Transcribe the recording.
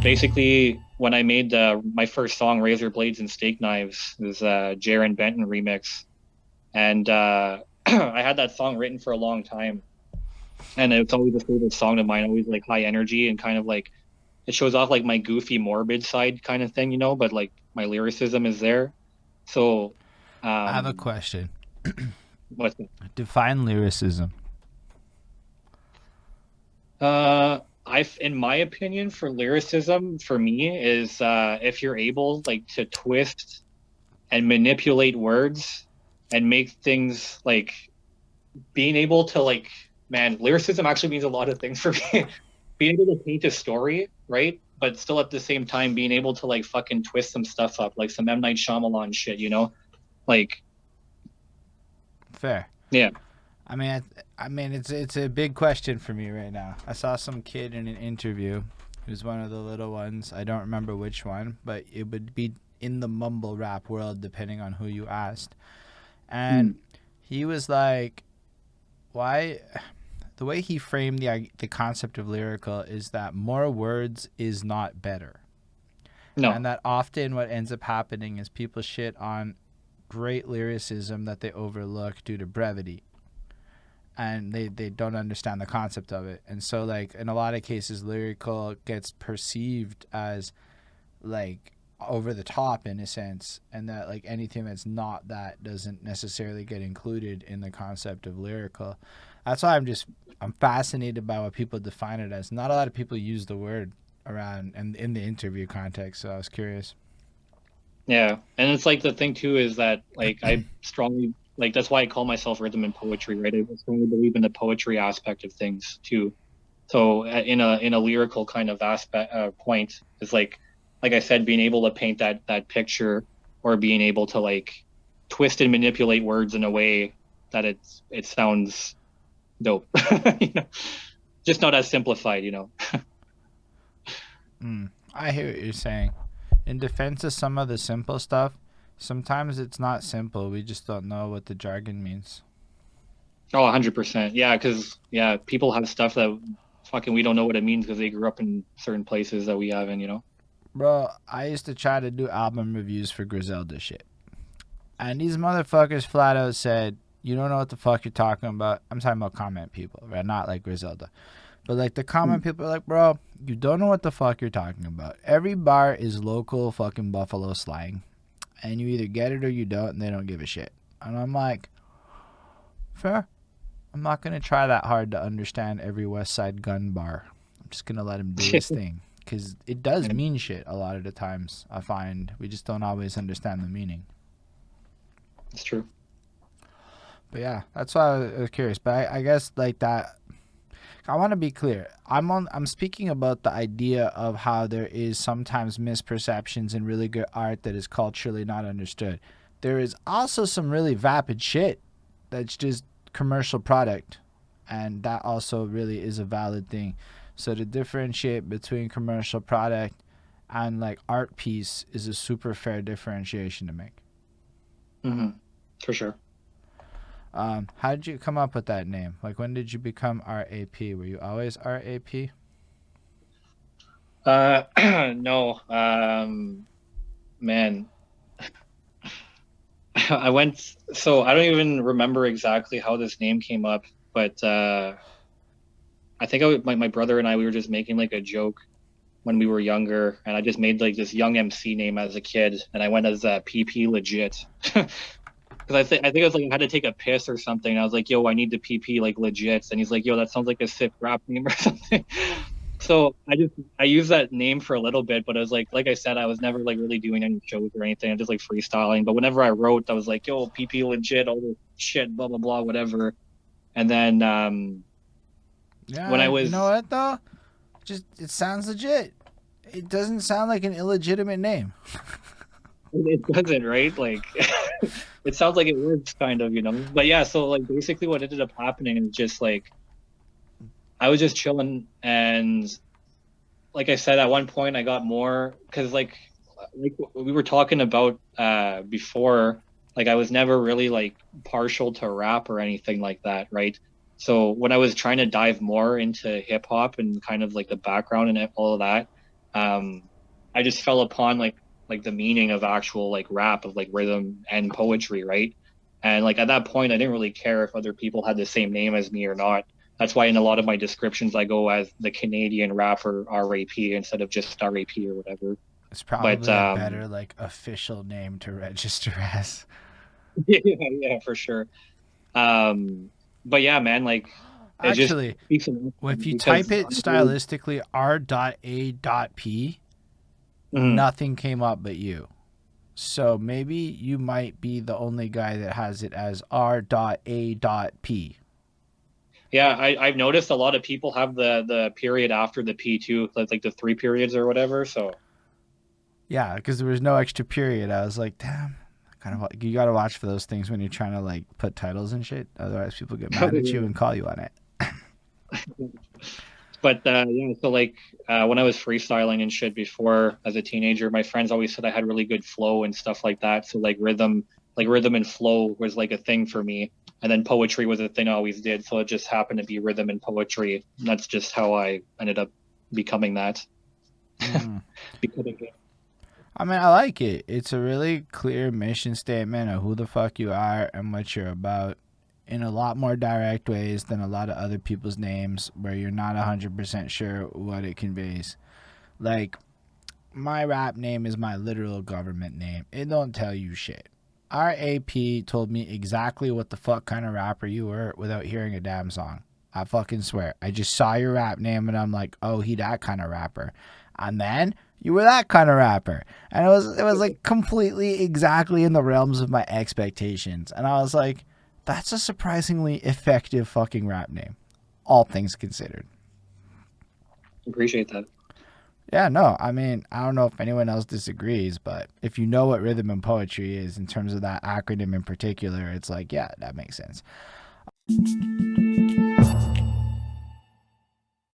Basically, when I made my first song, Razor Blades and Steak Knives, it was a Jaron Benton remix. And I had that song written for a long time. And it's always a favorite song of mine, always like high energy and kind of like it shows off like my goofy, morbid side kind of thing, but like my lyricism is there. So, I have a um, question. what's Define lyricism. in my opinion, for lyricism, for me, is if you're able like to twist and manipulate words and make things like being able to like, man, lyricism actually means a lot of things for me. Being able to paint a story, right? But still at the same time being able to like fucking twist some stuff up, like some M. Night Shyamalan shit. Like, Fair. yeah. I mean, it's a big question for me right now. I saw some kid in an interview. It was one of the little ones. I don't remember which one, but it would be in the mumble rap world, depending on who you asked. And Hmm. he was like, "Why?" The way he framed the concept of lyrical is that more words is not better, and No. that often what ends up happening is people shit on great lyricism that they overlook due to brevity, and they don't understand the concept of it. And so like in a lot of cases lyrical gets perceived as like over the top in a sense, and that like anything that's not that doesn't necessarily get included in the concept of lyrical. That's why I'm fascinated by what people define it as. Not a lot of people use the word around and in the interview context, so I was curious. Yeah. And it's like the thing too is that like I strongly like that's why I call myself rhythm and poetry, right? I strongly believe in the poetry aspect of things too. So in a lyrical kind of aspect point is like I said, being able to paint that picture or being able to like twist and manipulate words in a way that it sounds dope. you know, just not as simplified. I hear what you're saying. In defense of some of the simple stuff, sometimes it's not simple. We just don't know what the jargon means. Oh, 100%. Yeah, because yeah, people have stuff that fucking we don't know what it means because they grew up in certain places that we haven't. Bro, I used to try to do album reviews for Griselda shit. And these motherfuckers flat out said, "You don't know what the fuck you're talking about." I'm talking about comment people, right? Not like Griselda. But like the Hmm. comment people are like, "Bro, you don't know what the fuck you're talking about. Every bar is local fucking Buffalo slang. And you either get it or you don't, and they don't give a shit." And I'm like, fair. I'm not going to try that hard to understand every West Side gun bar. I'm just going to let him do his thing. Because it does And mean shit a lot of the times, I find. We just don't always understand the meaning. it's true. But yeah, that's why I was curious. But I guess like that, I want to be clear. I'm speaking about the idea of how there is sometimes misperceptions in really good art that is culturally not understood. There is also some really vapid shit that's just commercial product, and that also really is a valid thing. So to differentiate between commercial product and like art piece is a super fair differentiation to make. For sure. How did you come up with that name? Like, when did you become R.A.P? Were you always R.A.P? No, man, I went, so I don't even remember exactly how this name came up, but I think my brother and I, we were just making like a joke when we were younger, and I just made like this young MC name as a kid, and I went as PP legit. Because I think it was like I had to take a piss or something. And I was like, "Yo, I need the PP like legit," and he's like, "Yo, that sounds like a sick rap name or something." So I used that name for a little bit, but I was like I said, I was never like really doing any shows or anything. I'm just like freestyling. But whenever I wrote, I was like, "Yo, PP legit, all this shit, blah blah blah, whatever." And then when Yeah, I you know was, what though? Just it sounds legit. It doesn't sound like an illegitimate name. it doesn't, right? Like it sounds like it works kind of. But yeah, so like basically what ended up happening is just like I was just chilling and like I said, at one point I got more because like we were talking about before, like I was never really like partial to rap or anything like that, right? So when I was trying to dive more into hip hop and kind of like the background and all of that, um, I just fell upon like the meaning of actual like rap of like rhythm and poetry, right? And like at that point, I didn't really care if other people had the same name as me or not. That's why in a lot of my descriptions I go as the Canadian rapper R.A.P instead of just R.A.P or whatever. It's But probably a better like official name to register as. yeah, yeah, for sure. Um, but yeah, man, like it just Actually, speaks a lot to if me you type because it stylistically R.A.P, Mhm. nothing came up but you. So maybe you might be the only guy that has it as R.A.P. Yeah, I've noticed a lot of people have the period after the P two, like the three periods or whatever. So Yeah, because there was no extra period. I was like, damn. Kind of, you gotta watch for those things when you're trying to like put titles and shit. Otherwise, people get mad at you and call you on it. but yeah, so like when I was freestyling and shit before as a teenager, my friends always said I had really good flow and stuff like that. So like rhythm and flow was like a thing for me. And then poetry was a thing I always did. So it just happened to be rhythm and poetry. And that's just how I ended up becoming that. Mm. Becoming I mean, I like it. It's a really clear mission statement of who the fuck you are and what you're about in a lot more direct ways than a lot of other people's names where you're not 100% sure what it conveys. Like, my rap name is my literal government name. It don't tell you shit. R.A.P. told me exactly what the fuck kind of rapper you were without hearing a damn song. I fucking swear. I just saw your rap name and I'm like, oh, he that kind of rapper. And then you were that kind of rapper. And it was like completely exactly in the realms of my expectations. And I was like, that's a surprisingly effective fucking rap name. All things considered. appreciate that. Yeah, no, I mean, I don't know if anyone else disagrees, but if you know what rhythm and poetry is in terms of that acronym in particular, it's like, yeah, that makes sense.